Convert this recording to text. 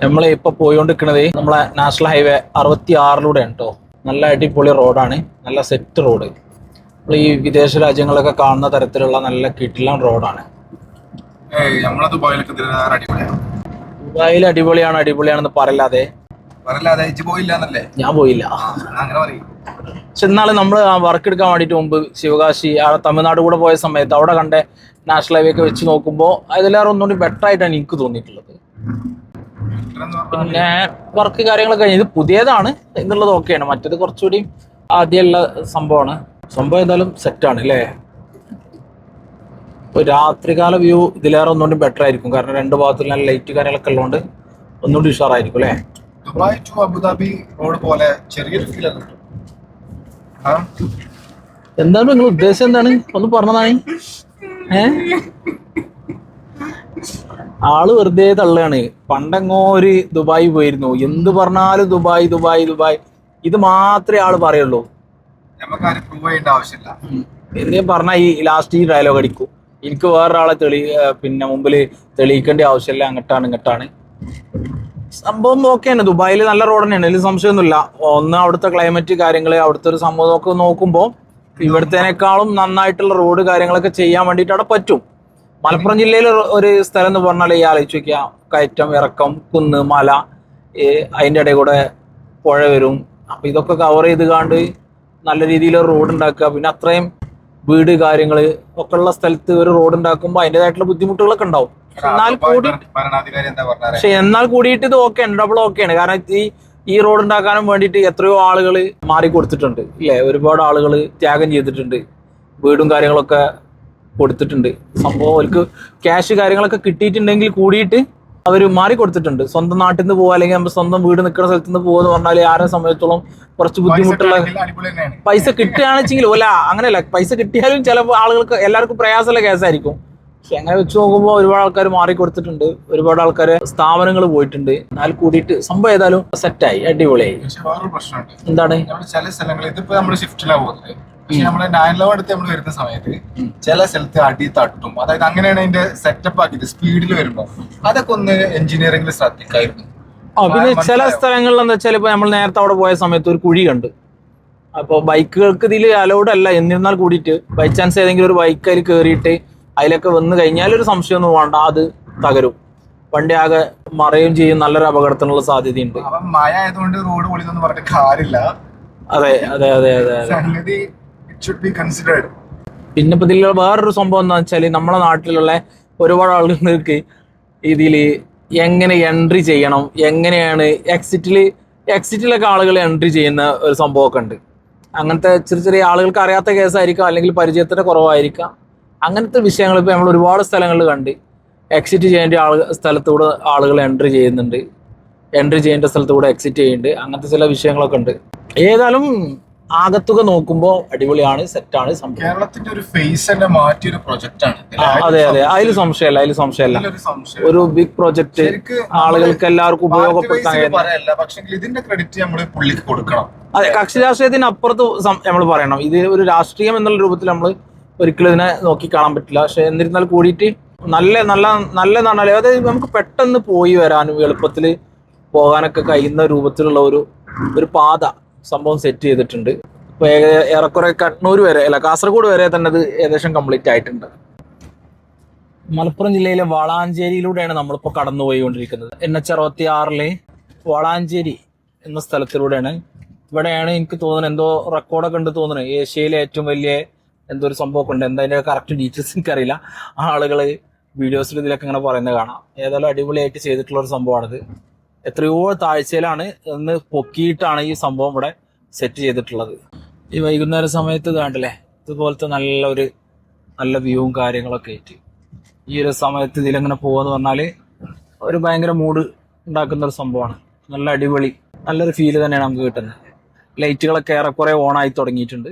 നമ്മളെ ഇപ്പൊ പോയിക്കൊണ്ടിരിക്കുന്നത് നമ്മളെ നാഷണൽ ഹൈവേ 66-ലൂടെയാണ് കേട്ടോ. നല്ല അടിപൊളി റോഡാണ്, നല്ല സെറ്റ് റോഡ്. നമ്മൾ ഈ വിദേശ രാജ്യങ്ങളൊക്കെ കാണുന്ന തരത്തിലുള്ള നല്ല കിടിലൻ റോഡാണ്. ദുബായിൽ അടിപൊളിയാണെന്ന് പറയല്ലാതെ ഞാൻ പോയില്ല. പക്ഷെ എന്നാലും നമ്മൾ ആ വർക്ക് എടുക്കാൻ വേണ്ടിയിട്ട് മുമ്പ് ശിവകാശി ആ തമിഴ്നാട് കൂടെ പോയ സമയത്ത് അവിടെ കണ്ട നാഷണൽ ഹൈവേ ഒക്കെ വെച്ച് നോക്കുമ്പോൾ അതിലേറെ ഒന്നുകൂടി ബെറ്റർ ആയിട്ടാണ് എനിക്ക് തോന്നിയിട്ടുള്ളത്. പിന്നെ വർക്ക് കാര്യങ്ങളൊക്കെ കഴിഞ്ഞ് ഇത് പുതിയതാണ് എന്നുള്ളത് ഓക്കെയാണ്. മറ്റേത് കുറച്ചുകൂടി ആദ്യമുള്ള സംഭവമാണ്. സംഭവം ഏതായാലും സെറ്റാണ് അല്ലേ. ഇപ്പൊ രാത്രികാല വ്യൂ ഇതിലേറെ ഒന്നുകൂടി ബെറ്റർ ആയിരിക്കും, കാരണം രണ്ട് ഭാഗത്തും നല്ല ലൈറ്റ് കാര്യങ്ങളൊക്കെ ഉള്ളതുകൊണ്ട് ഒന്നുകൂടി ഉഷാറായിരിക്കും അല്ലേ. ദുബായ് ടു അബുദാബി റോഡ് പോലെ ചെറിയൊരു ഫീൽ ആണ്. എന്താണ് നിങ്ങൾ ഉദ്ദേശം? എന്താണ് ഒന്ന് പറഞ്ഞതാണ്? ആള് വെറുതെ തള്ളുകയാണ്. പണ്ടെങ്ങോ ഒരു ദുബായ് പോയിരുന്നു, എന്ത് പറഞ്ഞാലും ദുബായ് ദുബായ് ദുബായ് ഇത് മാത്രമേ ആള് പറയുള്ളൂ. എന്തേ പറഞ്ഞാ ഈ ലാസ്റ്റ് ഈ ഡയലോഗ് അടിക്കും. എനിക്ക് വേറൊരാളെ പിന്നെ മുമ്പില് തെളിയിക്കേണ്ട ആവശ്യമില്ല, അങ്ങട്ടാണ്. സംഭവം ഓക്കെയാണ്, ദുബായിൽ നല്ല റോഡ് തന്നെയാണ്, അതിൽ സംശയമൊന്നുമില്ല. ഒന്ന് അവിടുത്തെ ക്ലൈമറ്റ് കാര്യങ്ങള്, അവിടുത്തെ ഒരു സംഭവം ഒക്കെ നോക്കുമ്പോൾ ഇവിടത്തേനേക്കാളും നന്നായിട്ടുള്ള റോഡ് കാര്യങ്ങളൊക്കെ ചെയ്യാൻ വേണ്ടിയിട്ട് അവിടെ പറ്റും. മലപ്പുറം ജില്ലയിൽ ഒരു സ്ഥലം എന്ന് പറഞ്ഞാൽ ഈ ആലോചിച്ച് നോക്കിയാൽ കയറ്റം ഇറക്കം കുന്ന് മല, അതിൻ്റെ ഇടയിൽ കൂടെ പുഴ വരും. അപ്പൊ ഇതൊക്കെ കവർ ചെയ്ത് കാണ്ട് നല്ല രീതിയിൽ റോഡ് ഉണ്ടാക്കുക, പിന്നെ അത്രയും വീട് കാര്യങ്ങള് ഒക്കെ ഉള്ള സ്ഥലത്ത് ഒരു റോഡ് ഉണ്ടാക്കുമ്പോൾ അതിൻ്റെതായിട്ടുള്ള ബുദ്ധിമുട്ടുകളൊക്കെ ഉണ്ടാവും. എന്നാൽ കൂടിയിട്ട് ഇത് ഓക്കെയാണ്, ഡബിൾ ഓക്കെയാണ്. കാരണം ഈ റോഡ് ഉണ്ടാക്കാനും വേണ്ടിയിട്ട് എത്രയോ ആളുകൾ മാറി കൊടുത്തിട്ടുണ്ട് ഇല്ലേ, ഒരുപാട് ആളുകൾ ത്യാഗം ചെയ്തിട്ടുണ്ട്, വീടും കാര്യങ്ങളൊക്കെ കൊടുത്തിട്ടുണ്ട്. സംഭവം അവർക്ക് ക്യാഷ് കാര്യങ്ങളൊക്കെ കിട്ടിയിട്ടുണ്ടെങ്കിൽ കൂടിയിട്ട് അവർ മാറി കൊടുത്തിട്ടുണ്ട്. സ്വന്തം നാട്ടിൽ നിന്ന് പോകുക അല്ലെങ്കിൽ നമ്മൾ സ്വന്തം വീട് നിൽക്കുന്ന സ്ഥലത്ത് നിന്ന് പോകുക എന്ന് പറഞ്ഞാൽ ആരെ സമയത്തോളം കുറച്ച് ബുദ്ധിമുട്ടുള്ള പൈസ കിട്ടുകയാണെച്ചെങ്കിൽ അല്ല അങ്ങനെയല്ല, പൈസ കിട്ടിയാലും ചിലപ്പോൾ ആളുകൾക്ക് എല്ലാവർക്കും പ്രയാസമുള്ള കേസായിരിക്കും. പക്ഷെ അങ്ങനെ വെച്ച് നോക്കുമ്പോൾ ഒരുപാട് ആൾക്കാർ മാറി കൊടുത്തിട്ടുണ്ട്, ഒരുപാട് ആൾക്കാർ സ്ഥാപനങ്ങൾ പോയിട്ടുണ്ട്. എന്നാൽ കൂടിയിട്ട് സംഭവം ഏതായാലും സെറ്റായി, അടിപൊളിയായി. എന്താണ് ചില സ്ഥലങ്ങളിൽ ഇതിപ്പോ നമ്മൾ ഷിഫ്റ്റിലാണ് പോകുന്നത്, പക്ഷെ നമ്മള് നായലോ അടുത്ത് നമ്മൾ വരുന്ന സമയത്ത് ചില സ്ഥലത്ത് അടി തട്ടും. അതായത് അങ്ങനെയാണ് അതിന്റെ സെറ്റപ്പ് ആക്കിയത് സ്പീഡിൽ വരുമ്പോ. അതൊക്കെ ഒന്ന് എഞ്ചിനീയറിംഗിൽ ശ്രദ്ധിക്കായിരുന്നു. പിന്നെ ചില സ്ഥലങ്ങളിൽ എന്താ വെച്ചാൽ ഇപ്പൊ നമ്മൾ നേരത്തെ അവിടെ പോയ സമയത്ത് ഒരു കുഴി കണ്ട്. അപ്പോൾ ബൈക്കുകൾക്ക് ഇതിൽ അലൗഡ് അല്ല, എന്നിരുന്നാൽ കൂടിയിട്ട് ബൈ ചാൻസ് ഏതെങ്കിലും ഒരു ബൈക്ക് അതിൽ കയറിയിട്ട് അതിലൊക്കെ വന്ന് കഴിഞ്ഞാൽ ഒരു സംശയമൊന്നും വേണ്ട, അത് തകരും, വണ്ടി ആകെ മറയും ചെയ്യും, നല്ലൊരു അപകടത്തിനുള്ള സാധ്യതയുണ്ട്. മഴ ആയതുകൊണ്ട് റോഡ് പൊളിയൊന്നും പറഞ്ഞിട്ട് കാര്യമില്ല. അതെ അതെ അതെ അതെ അതെ. പിന്നെ ഇപ്പൊ ഇതിൽ വേറൊരു സംഭവം എന്താ വെച്ചാല് നമ്മളെ നാട്ടിലുള്ള ഒരുപാട് ആളുകൾക്ക് ഇതിൽ എങ്ങനെ എൻട്രി ചെയ്യണം, എങ്ങനെയാണ് എക്സിറ്റിലൊക്കെ ആളുകൾ എൻട്രി ചെയ്യുന്ന ഒരു സംഭവമൊക്കെ ഉണ്ട്. അങ്ങനത്തെ ചെറിയ ആളുകൾക്ക് അറിയാത്ത കേസായിരിക്കാം, അല്ലെങ്കിൽ പരിചയത്തിന്റെ കുറവായിരിക്കാം. അങ്ങനത്തെ വിഷയങ്ങൾ ഇപ്പൊ നമ്മൾ ഒരുപാട് സ്ഥലങ്ങളിൽ കണ്ട് എക്സിറ്റ് ചെയ്യേണ്ട സ്ഥലത്തൂടെ ആളുകൾ എൻട്രി ചെയ്യുന്നുണ്ട്, എൻട്രി ചെയ്യേണ്ട സ്ഥലത്തൂടെ എക്സിറ്റ് ചെയ്യുന്നുണ്ട്. അങ്ങനത്തെ ചില വിഷയങ്ങളൊക്കെ ഉണ്ട്. ഏതായാലും ആകത്തുക നോക്കുമ്പോൾ അടിപൊളിയാണ്, സെറ്റാണ്. കേരളത്തിന്റെ ഒരു ഫേസ് തന്നെ മാറ്റിയ ഒരു പ്രൊജക്ട് ആണ്. അതെ അതെ, അതിൽ സംശയമല്ല. ഒരു ബിഗ് പ്രൊജക്ട് ആളുകൾക്ക് എല്ലാവർക്കും ഉപയോഗപ്പെടുത്താൻ. പക്ഷേ ഇതിന്റെ ക്രെഡിറ്റ് നമ്മൾ പുള്ളിക്ക് കൊടുക്കണം. അതെ, കക്ഷി രാഷ്ട്രീയത്തിന് അപ്പുറത്ത് നമ്മൾ പറയണം. ഇത് ഒരു രാഷ്ട്രീയം എന്നുള്ള രൂപത്തിൽ നമ്മൾ ഒരിക്കലും ഇതിനെ നോക്കി കാണാൻ പറ്റില്ല. പക്ഷെ എന്നിരുന്നാൽ കൂടിയിട്ട് നല്ലതാണ്. അതായത് നമുക്ക് പെട്ടെന്ന് പോയി വരാനും എളുപ്പത്തിൽ പോകാനൊക്കെ കഴിയുന്ന രൂപത്തിലുള്ള ഒരു പാത സംഭവം സെറ്റ് ചെയ്തിട്ടുണ്ട്. ഇപ്പൊ ഏറെക്കുറെ കണ്ണൂർ വരെ അല്ല കാസർഗോഡ് വരെ തന്നെ അത് ഏകദേശം കംപ്ലീറ്റ് ആയിട്ടുണ്ട്. മലപ്പുറം ജില്ലയിലെ വളാഞ്ചേരിയിലൂടെയാണ് നമ്മളിപ്പോൾ കടന്നുപോയിക്കൊണ്ടിരിക്കുന്നത്. NH66 വളാഞ്ചേരി എന്ന സ്ഥലത്തിലൂടെയാണ്. ഇവിടെയാണ് എനിക്ക് തോന്നുന്നത് എന്തോ റെക്കോർഡൊക്കെ ഉണ്ട് തോന്നുന്നത്, ഏഷ്യയിലെ ഏറ്റവും വലിയ എന്തോ ഒരു സംഭവമൊക്കെ ഉണ്ട്. എന്താ അതിന്റെ കറക്റ്റ് ഡീറ്റെയിൽസ് എനിക്കറിയില്ല. ആളുകൾ വീഡിയോസിൽ ഇതിലൊക്കെ ഇങ്ങനെ പറയുന്നത് കാണാം. ഏതായാലും അടിപൊളിയായിട്ട് ചെയ്തിട്ടുള്ള ഒരു സംഭവമാണിത്. എത്രയോ താഴ്ചയിലാണ് ഒന്ന് പൊക്കിയിട്ടാണ് ഈ സംഭവം ഇവിടെ സെറ്റ് ചെയ്തിട്ടുള്ളത്. ഈ വൈകുന്നേര സമയത്ത് കണ്ടില്ലേ, ഇതുപോലത്തെ നല്ല വ്യൂവും കാര്യങ്ങളൊക്കെ ആയിട്ട് ഈ ഒരു സമയത്ത് ഇതിലെങ്ങനെ പോവാന്ന് പറഞ്ഞാൽ ഒരു ഭയങ്കര മൂഡ് ഉണ്ടാക്കുന്ന ഒരു സംഭവമാണ്. നല്ല അടിപൊളി, നല്ലൊരു ഫീല് തന്നെയാണ് നമുക്ക് കിട്ടുന്നത്. ലൈറ്റുകളൊക്കെ ഏറെക്കുറെ ഓണായി തുടങ്ങിയിട്ടുണ്ട്.